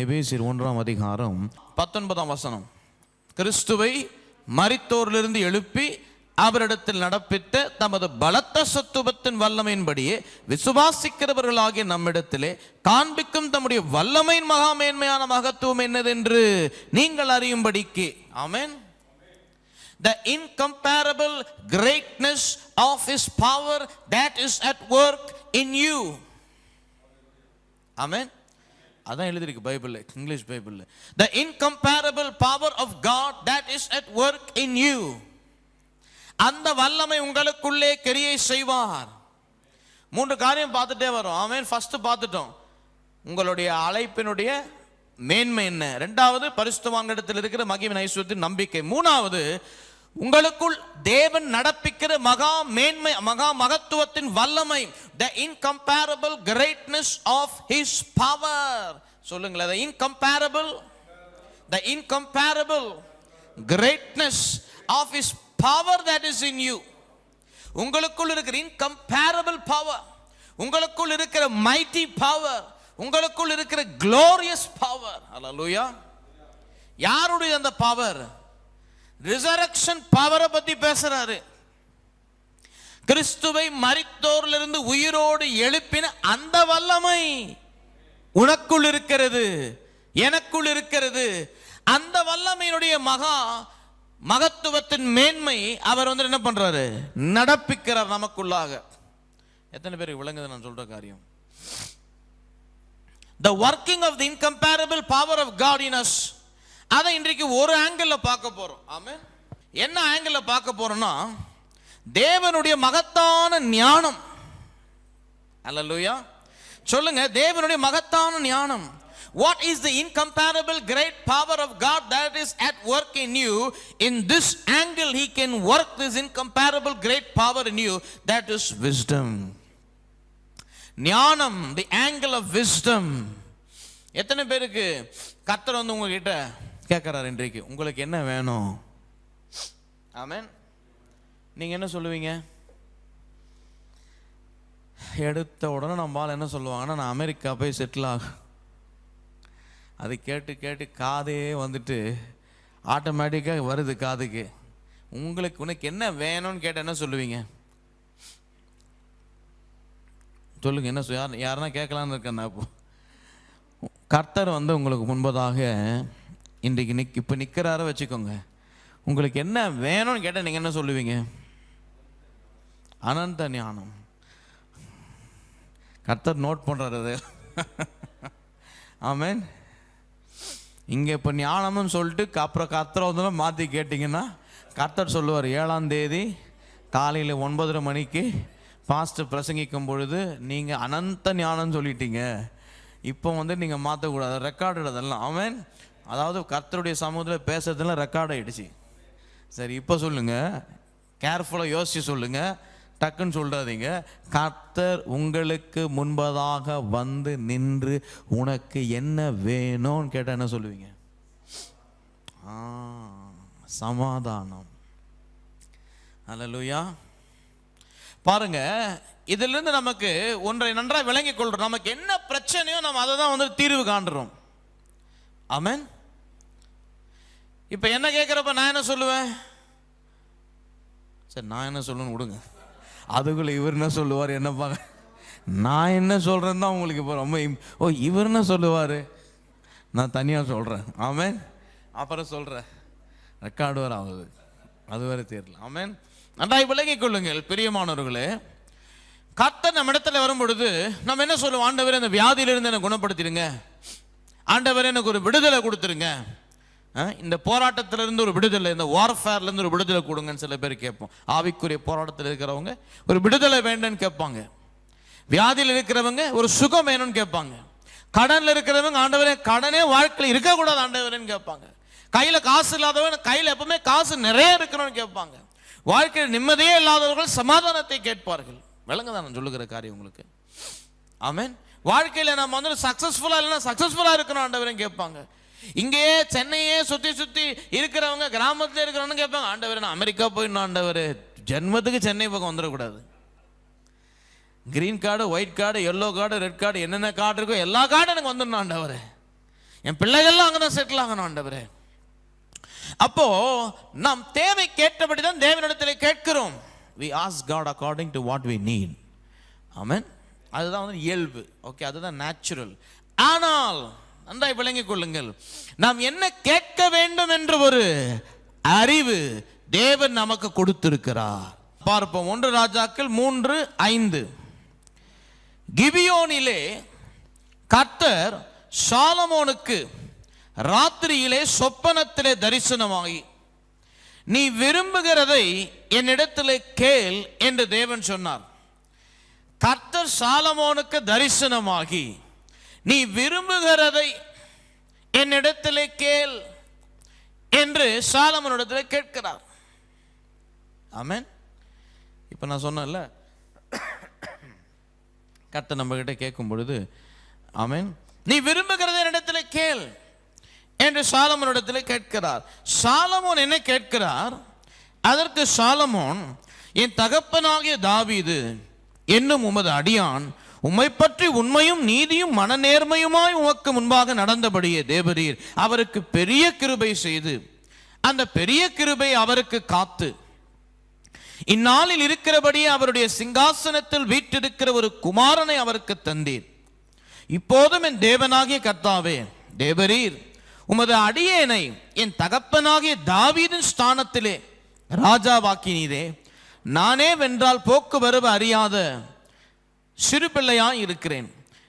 எபேசியர் 1:19 கிறிஸ்துவை மரித்தோரிலிருந்து எழுப்பி அவரிடத்தில் நடப்பித்த தமது பலத்த சத்துவத்தின் வல்லமையின்படியே விசுவாசிக்கிறவர்களாகிய நம்மிடத்திலே காண்பிக்கும் தம்முடைய வல்லமையின் மகா மேன்மையான மகத்துவம் என்னதென்று நீங்கள் அறியும்படிக்கு. ஆமென். The incomparable greatness of his power that is at work in you. Amen. அதான் எழுதிருக்கு பைபிள்ல, இங்கிலீஷ் பைபிள்ல. The incomparable power of God that is at work in you. அந்த வல்லமை உங்களுக்குள்ளே கிரியை செய்வார். 3 காரியம் பார்த்துட்டே வரோம். ஆமென். ஃபர்ஸ்ட் பார்த்துட்டோம், உங்களுடைய அழைப்பினுடைய மேன்மை என்ன. 2வது பரிசுத்தவான்களிடத்தில் இருக்கிற மகிமையின் ஐஸ்வர்யத்தின் நம்பிக்கை. 3வது உங்களுக்குள் தேவன் நடப்பிக்கிற மகா மேன்மை, மகா மகத்துவத்தின் வல்லமை. The incomparable greatness of his power. சொல்லுங்களேன், the incomparable greatness of his power that is in you. உங்களுக்குள் இருக்கிற incomparable power, உங்களுக்குள் இருக்கிற mighty power, உங்களுக்குள் இருக்கிற glorious power. ஹல்லேலூயா. யாருடைய அந்த பவர்? ரிசரக்ஷன் பவரை பத்தி பேசுறாரு. கிறிஸ்துவை மரித்தோரிலிருந்து உயிரோடு எழுப்பின அந்த வல்லமை உனக்குள் இருக்கிறது, எனக்குள் இருக்கிறது. அந்த வல்லமையினுடைய மகத்துவத்தின் மேன்மை அவர் என்ன பண்றாரு? நடப்பிக்கிறார் நமக்குள்ளாக. எத்தனை பேருக்கு விளங்குது நான் சொல்ற காரியம்? The working of the incomparable power of God in us. அதை இன்றைக்கு ஒரு ஆங்கிள் பார்க்க போறோம். ஆமென். என்ன ஆங்கிள் பார்க்க போறோம்னா, தேவனுடைய மகத்தான ஞானம். அல்லேலூயா. சொல்லுங்க, தேவனுடைய மகத்தான ஞானம். What is the incomparable great power of God that is at work in you? In this angle he can work this incomparable great power in you, that is wisdom. ஞானம், the angle of wisdom. எத்தனை பேருக்கு கர்த்தர் உங்ககிட்ட கேட்கிறார் இன்றைக்கு, உங்களுக்கு என்ன வேணும்? ஆமென். நீங்க என்ன சொல்லுவீங்க? எடுத்த உடனே நம்மால் என்ன சொல்லுவாங்கன்னா, நான் அமெரிக்கா போய் செட்டில் ஆகும். அது கேட்டு கேட்டு காதே வந்துட்டு ஆட்டோமேட்டிக்காக வருது காதுக்கு. உனக்கு என்ன வேணும்னு கேட்ட என்ன சொல்லுவீங்க? சொல்லுங்க, என்ன யாருன்னா கேட்கலான்னு இருக்கேன். இப்போ கர்த்தர் உங்களுக்கு முன்பதாக இன்றைக்கு இப்போ நிற்கிறார வச்சுக்கோங்க. உங்களுக்கு என்ன வேணும்னு கேட்டால் நீங்கள் என்ன சொல்லுவீங்க? அனந்த ஞானம். கர்த்தர் நோட் பண்ணுறாரு அது. ஆமென். இங்கே இப்போ ஞானம்னு சொல்லிட்டு அப்புறம் கர்த்தர் மாற்றி கேட்டிங்கன்னா, கர்த்தர் சொல்லுவார், 7ஆம் தேதி காலையில் 9:30 மணிக்கு பாஸ்டர் பிரசங்கிக்கும் பொழுது நீங்கள் அனந்த ஞானம் சொல்லிட்டீங்க, இப்போ நீங்கள் மாற்றக்கூடாது, ரெக்கார்டு அதெல்லாம். ஆமென். அதாவது கர்த்தருடைய சமூகத்தில் பேசுறதுலாம் ரெக்கார்ட் ஆகிடுச்சு. சரி, இப்போ சொல்லுங்கள், கேர்ஃபுல்லாக யோசிச்சு சொல்லுங்கள், டக்குன்னு சொல்கிறாதீங்க. கர்த்தர் உங்களுக்கு முன்பதாக வந்து நின்று உனக்கு என்ன வேணும்னு கேட்டால் என்ன சொல்லுவீங்க? சமாதானம். அல்லேலூயா. பாருங்க, இதிலிருந்து நமக்கு ஒன்றை நன்றாக விளங்கிக் கொள்றோம். நமக்கு என்ன பிரச்சனையோ நம்ம அதை தான் தீர்வு காண்றோம். ஆமென். இப்போ என்ன கேட்குறப்ப நான் என்ன சொல்லுவேன்? சரி, நான் என்ன சொல்லுன்னு விடுங்க, அதுக்குள்ள இவர் என்ன சொல்லுவார் என்னப்பா, நான் என்ன சொல்கிறேன்னு தான் உங்களுக்கு இப்போ ரொம்ப இவர் என்ன சொல்லுவார், நான் தனியாக சொல்கிறேன். ஆமென். அப்புறம் சொல்கிறேன், ரெக்கார்டு வர ஆகுது, அது வரை தெரியல. ஆமென். நன்றாய் விளங்கிக் கொள்ளுங்கள் பிரியமானவர்களே. கர்த்தர் நம்ம இடத்துல வரும் பொழுது நம்ம என்ன சொல்லுவோம்? ஆண்டவரே, இந்த வியாதியிலிருந்து என்னை குணப்படுத்திடுங்க, ஆண்டவரே எனக்கு ஒரு விடுதலை கொடுத்துருங்க, இந்த போராட்டத்திலிருந்து ஒரு விடுதலை, இந்த வார்ஃபேர்லேருந்து ஒரு விடுதலை கொடுங்கன்னு சில பேர் கேட்போம். ஆவிக்குரிய போராட்டத்தில் இருக்கிறவங்க ஒரு விடுதலை வேண்டும்னு கேட்பாங்க. வியாதியில் இருக்கிறவங்க ஒரு சுகம் வேணும்னு கேட்பாங்க. கடனில் இருக்கிறவங்க, ஆண்டவரே கடனே வாழ்க்கையில் இருக்கக்கூடாது ஆண்டவரேன்னு கேட்பாங்க. கையில் காசு இல்லாதவங்க கையில் எப்பவுமே காசு நிறைய இருக்கணும்னு கேட்பாங்க. வாழ்க்கையில் நிம்மதியே இல்லாதவர்கள் சமாதானத்தை கேட்பார்கள். விளங்குதான் நான் சொல்லுகிற காரியம் உங்களுக்கு? ஆமென். வாழ்க்கையில் நம்ம சக்சஸ்ஃபுல்லா இல்லைன்னா சக்சஸ்ஃபுல்லா இருக்கணும் ஆண்டவரேன்னு கேட்பாங்க. இங்கேயே சென்னையே சுற்றி சுற்றி இருக்கிறவங்க, கிராமத்தில் இருக்கிறவங்க கேட்பாங்க, ஆண்டவரே நான் அமெரிக்கா போயிடணும் ஆண்டவரே, ஜென்மத்துக்கு சென்னை பக்கம் வந்துடக்கூடாது. Green card, white card, yellow card, red card, என்னென்ன கார்டு இருக்கோ எல்லா கார்டும் எனக்கு வந்துடணும் ஆண்டவரே. என் பிள்ளைகள்லாம் அங்கதான் செட்டில் ஆகணும் ஆண்டவரே. அப்போ நாம் தேவை கேட்டபடிதான் தேவனிடத்தில் கேட்கிறோம். we ask God according to what we need. ஆமென். அதுதான் வந்து இயல்பு. ஓகே, அதுதான் நேச்சுரல். ஆனால் நன்றாய் விளங்கிக் கொள்ளுங்கள், நாம் என்ன கேட்க வேண்டும் என்ற ஒரு அறிவு தேவன் நமக்கு கொடுத்திருக்கிறார். பார்ப்போம். 1 ராஜாக்கள் 3:5. கிபியோனிலே கர்த்தர் சாலமோனுக்கு ராத்திரியிலே சொப்பனத்திலே தரிசனமாகி, நீ விரும்புகிறதை என்னிடத்திலே கேள் என்று தேவன் சொன்னார். கர்த்தர் சாலமோனுக்கு தரிசனமாகி, நீ விரும்புகிறதை என்னிடத்திலே கேள் என்று சாலமோனிடத்திலே கேட்கிறார். ஆமென். இப்ப நான் சொன்னேன்ல, கர்த்தர் நம்ம கிட்ட கேட்கும் பொழுது, ஆமென், நீ விரும்புகிறதை என்னிடத்திலே கேள் என்று சாலமோனிடத்திலே கேட்கிறார். சாலமோன் என்ன கேட்கிறார்? அதற்கு சாலமோன், என் தகப்பனாகிய தாவீது என்னும் உமது அடியான் உம்மை பற்றி உண்மையும் நீதியும் மனநேர்மையுமாய் உமக்கு முன்பாக நடந்தபடியே தேவரீர் அவருக்கு பெரிய கிருபை செய்து, அந்த பெரிய கிருபை அவருக்கு காத்து, இந்நாளில் இருக்கிறபடியே அவருடைய சிங்காசனத்தில் வீற்றிருக்கிற ஒரு குமாரனை அவருக்கு தந்தீர். இப்போதும் என் தேவனாகிய கர்த்தாவே, தேவரீர் உமது அடியேனை என் தகப்பனாகிய தாவீதின் ஸ்தானத்திலே ராஜாவாக்கினீரே. நானே வென்றால் போக்கு வருவ அறியாத சிறு பிள்ளையாய் இருக்கிறேன்.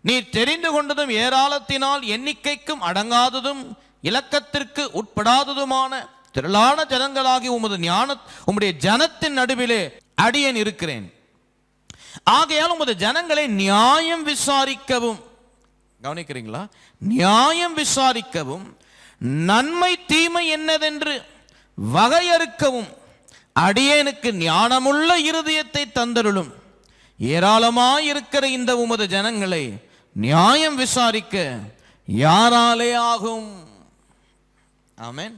நீர் தெரிந்து கொண்டதும் ஏராளத்தினால் எண்ணிக்கைக்கும் அடங்காததும் இலக்கத்திற்கு உட்படாததுமான திரளான ஜனங்களாகி உம்முடைய ஜனத்தின் நடுவிலே அடியேன் இருக்கிறேன். ஆகையால் உமது ஜனங்களை நியாயம் விசாரிக்கவும், கவனிக்கிறீங்களா, நியாயம் விசாரிக்கவும், நன்மை தீமை என்னதென்று வகையறுக்கவும் அடியேனுக்கு ஞானமுள்ள இருதயத்தை தந்தருளும். ஏராளமாயிருக்கிற இந்த உமது ஜனங்களை நியாயம் விசாரிக்க யாராலே ஆகும்? ஆமென்.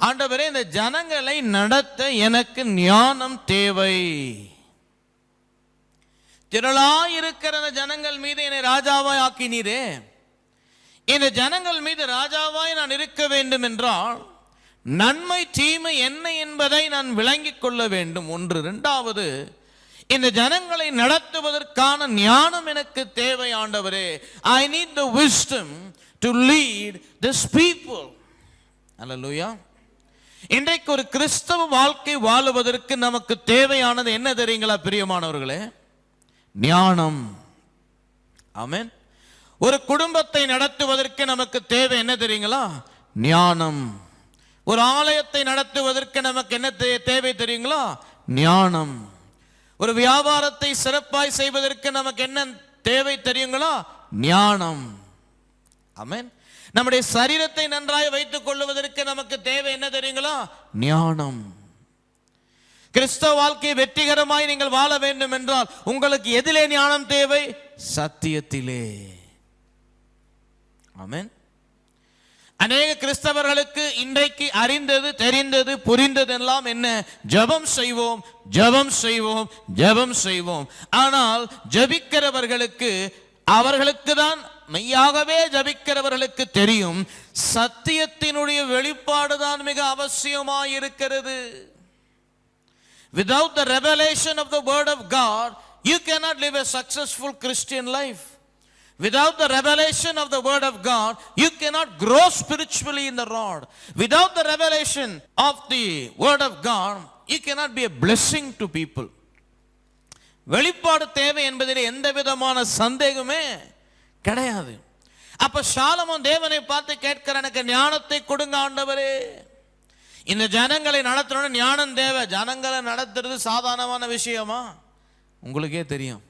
ஆண்டவரே, இந்த ஜனங்களை நடத்த எனக்கு ஞானம் தேவை. திரளாயிருக்கிற ஜனங்கள் மீது என்னை ராஜாவாய் ஆக்கினீரே. இந்த ஜனங்கள் மீது ராஜாவாய் நான் இருக்க வேண்டும் என்றால் நன்மை தீமை என்ன என்பதை நான் விளங்கிக் கொள்ள வேண்டும். 1. 2வது, இந்த ஜனங்களை நடத்துவதற்கான ஞானம் எனக்கு தேவை ஆண்டவரே. I need the wisdom to lead this people. அல்லேலூயா. இன்றைக்கு ஒரு கிறிஸ்தவ வாழ்க்கை வாழுவதற்கு நமக்கு தேவையானது என்ன தெரியுங்களா பிரியமானவர்களே? ஞானம். ஆமென். ஒரு குடும்பத்தை நடத்துவதற்கு நமக்கு தேவை என்ன தெரியுங்களா? ஞானம். ஒரு ஆலயத்தை நடத்துவதற்கு நமக்கு என்ன தேவை தெரியுங்களா? ஞானம். ஒரு வியாபாரத்தை சிறப்பாய் செய்வதற்கு நமக்கு என்ன தேவை தெரியுங்களா? ஞானம். ஆமென். நம்முடைய சரீரத்தை நன்றாய் வைத்துக் கொள்வதற்கு நமக்கு தேவை என்ன தெரியுங்களா? ஞானம். கிறிஸ்தவ வாழ்க்கை வெற்றிகரமாய் நீங்கள் வாழ வேண்டும் என்றால் உங்களுக்கு எதிலே ஞானம் தேவை? சத்தியத்திலே. ஆமென். அநேக கிறிஸ்தவர்களுக்கு இன்றைக்கு அறிந்தது, தெரிந்தது, புரிந்தது எல்லாம் என்ன? ஜெபம் செய்வோம், ஜெபம் செய்வோம், ஜெபம் செய்வோம். ஆனால் ஜெபிக்கிறவர்களுக்கு, அவர்களுக்கு தான் மெய்யாகவே ஜெபிக்கிறவர்களுக்கு தெரியும், சத்தியத்தினுடைய வெளிப்பாடு தான் மிக அவசியமாயிருக்கிறது. Without the revelation of the word of God, you cannot live a successful Christian life. Without the revelation of the word of God, you cannot grow spiritually in the Lord. Without the revelation of the word of God, you cannot be a blessing to people. வெளிப்பாடு தேவை என்பதில் எந்த விதமான சந்தேகமே கிடையாது. அப்ப Solomon தேவனை பார்த்து கேட்கிற, எனக்கு ஞானத்தை கொடுங்க ஆண்டவரே. இந்த ஜனங்களை நடத்தணும், ஞானம் தேவை. ஜனங்களை நடத்துறது சாதாரணமான விஷயமா? உங்களுக்கே தெரியும்.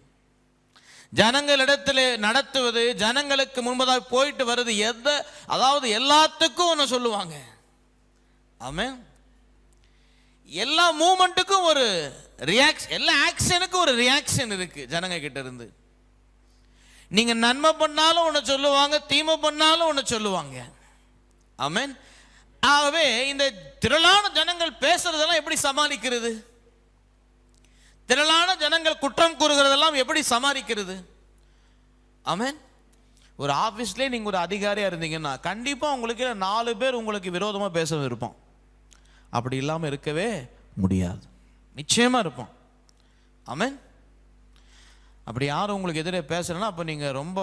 ஜனங்களிடத்தில் நடத்துவது, ஜனங்களுக்கு முன்பதாக போயிட்டு வருது, அதாவது எல்லாத்துக்கும் ஒன்று சொல்லுவாங்க. ஆமென். எல்லா மூமெண்ட்டுக்கும் ஒரு ரியாக்ஷன், எல்லா ஆக்ஷனுக்கும் ஒரு ரியாக்ஷன் இருக்கு ஜனங்க கிட்ட இருந்து. நீங்க நன்மை பண்ணாலும் ஒன்று சொல்லுவாங்க, தீமை பண்ணாலும் ஒன்று சொல்லுவாங்க. ஆமென். ஆகவே இந்த திரளான ஜனங்கள் பேசுறதெல்லாம் எப்படி சமாளிக்கிறது? திரளான ஜனங்கள் குற்றம் கூறுகிறதெல்லாம் எப்படி சமாளிக்கிறது? ஆமென். ஒரு ஆஃபீஸ்லேயே நீங்கள் ஒரு அதிகாரியாக இருந்தீங்கன்னா கண்டிப்பாக உங்களுக்கு 4 பேர் உங்களுக்கு விரோதமாக பேச இருப்போம். அப்படி இல்லாமல் இருக்கவே முடியாது, நிச்சயமாக இருப்போம். ஆமென். அப்படி யாரும் உங்களுக்கு எதிரே பேசுகிறேன்னா அப்போ நீங்கள் ரொம்ப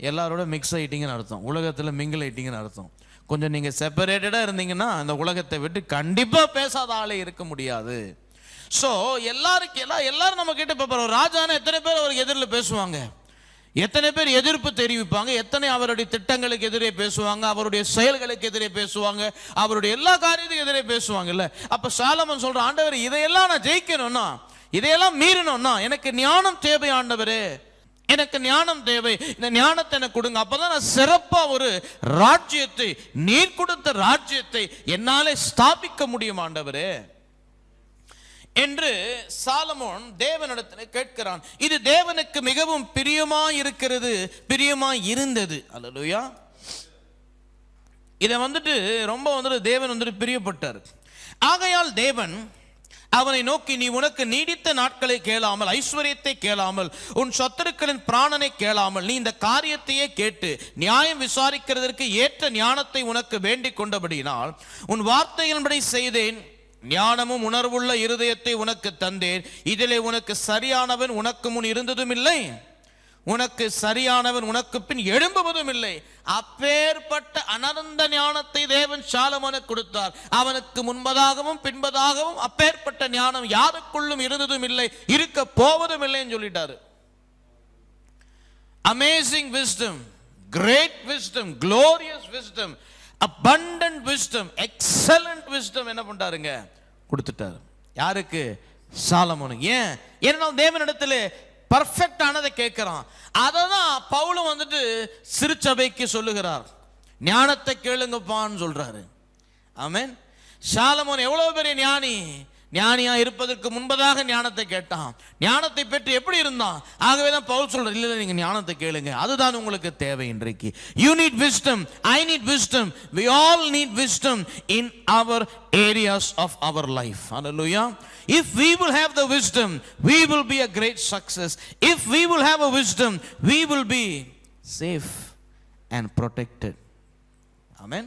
எல்லாரோட மிக்ஸ் ஆகிட்டீங்கன்னு அர்த்தம், உலகத்தில் மிங்கிள் ஆகிட்டீங்கன்னு அர்த்தம். கொஞ்சம் நீங்கள் செப்பரேட்டடாக இருந்தீங்கன்னா அந்த உலகத்தை விட்டு கண்டிப்பாக பேசாத ஆளே இருக்க முடியாது. ஸோ எல்லாரும் நம்ம கிட்ட இப்போ ராஜானா எத்தனை பேர் அவருக்கு எதிரில் பேசுவாங்க, எத்தனை பேர் எதிர்ப்பு தெரிவிப்பாங்க, எத்தனை அவருடைய திட்டங்களுக்கு எதிரே பேசுவாங்க, அவருடைய செயல்களுக்கு எதிரே பேசுவாங்க, அவருடைய எல்லா காரியத்துக்கும் எதிரே பேசுவாங்கல்ல. அப்போ சாலமன் சொல்ற, ஆண்டவர் இதையெல்லாம் நான் ஜெயிக்கணும்னா, இதையெல்லாம் மீறணும்னா எனக்கு ஞானம் தேவை ஆண்டவரே, எனக்கு ஞானம் தேவை, இந்த ஞானத்தை எனக்கு கொடுங்க. அப்பதான் நான் சிறப்பா ஒரு ராஜ்யத்தை, நீர் கொடுத்த ராஜ்யத்தை என்னாலே ஸ்தாபிக்க முடியும் ஆண்டவரே என்று சாலமோன் தேவனிடத்தில் கேட்கிறான். இது தேவனுக்கு மிகவும் பிரியமாய் இருக்கிறது, பிரியமாய் இருந்தது. அல்லேலூயா. இதை ரொம்ப தேவன் பிரியப்பட்டார். ஆகையால் தேவன் அவனை நோக்கி, நீ உனக்கு நீடித்த நாட்களை கேளாமல், ஐஸ்வர்யத்தை கேளாமல், உன் சத்துருக்களின் பிராணனை கேளாமல், நீ இந்த காரியத்தையே கேட்டு நியாயம் விசாரிக்கிறதற்கு ஏற்ற ஞானத்தை உனக்கு வேண்டிக் கொண்டபடியினால் உன் வார்த்தைகளின்படி செய்தேன். ஞானமும் உணர்வுள்ள இருதயத்தை உனக்கு தந்தேன். இதிலே உனக்கு சரியானவன் உனக்கு முன் இருந்ததும் இல்லை, உனக்கு சரியானவன் உனக்கு பின் எழும்புவதும் இல்லை. அப்பேற்பட்ட அனந்த ஞானத்தை தேவன் சாலமோனுக்கு கொடுத்தார். அவனுக்கு முன்பதாகவும் பின்பதாகவும் அப்பேற்பட்ட ஞானம் யாருக்குள்ளும் இருந்ததும் இல்லை, இருக்க போவதும் இல்லைன்னு சொல்லிட்டாரு. Amazing wisdom, great wisdom, glorious wisdom, abundant wisdom, excellent wisdom என்ன பண்றாருங்க, கொடுத்துட்டாரு. யாருக்கு? சாலமோனுக்கு. ஏன்னா தேவனிடத்தில் பர்ஃபெக்ட் ஆனதை கேட்கிறான். அதை தான் பவுலும் சிறுசபைக்கு சொல்லுகிறார், ஞானத்தை கேளுங்கப்பான்னு சொல்றாரு. ஆமென். சாலமோன் எவ்வளவு பெரிய ஞானி, ஞானியா இருப்பதற்கு முன்பதாக ஞானத்தை கேட்டான், ஞானத்தை பெற்று எப்படி இருந்தான். ஆகவே தான் பவுல் சொல்றார், இல்ல நீங்க ஞானத்தை கேளுங்க, அதுதான் உங்களுக்கு தேவை இன்றைக்கு. You need wisdom, I need wisdom, we all need wisdom in our areas of our life. Hallelujah. If we will have the wisdom, we will be a great success. If we will have a wisdom, we will be safe and protected. Amen.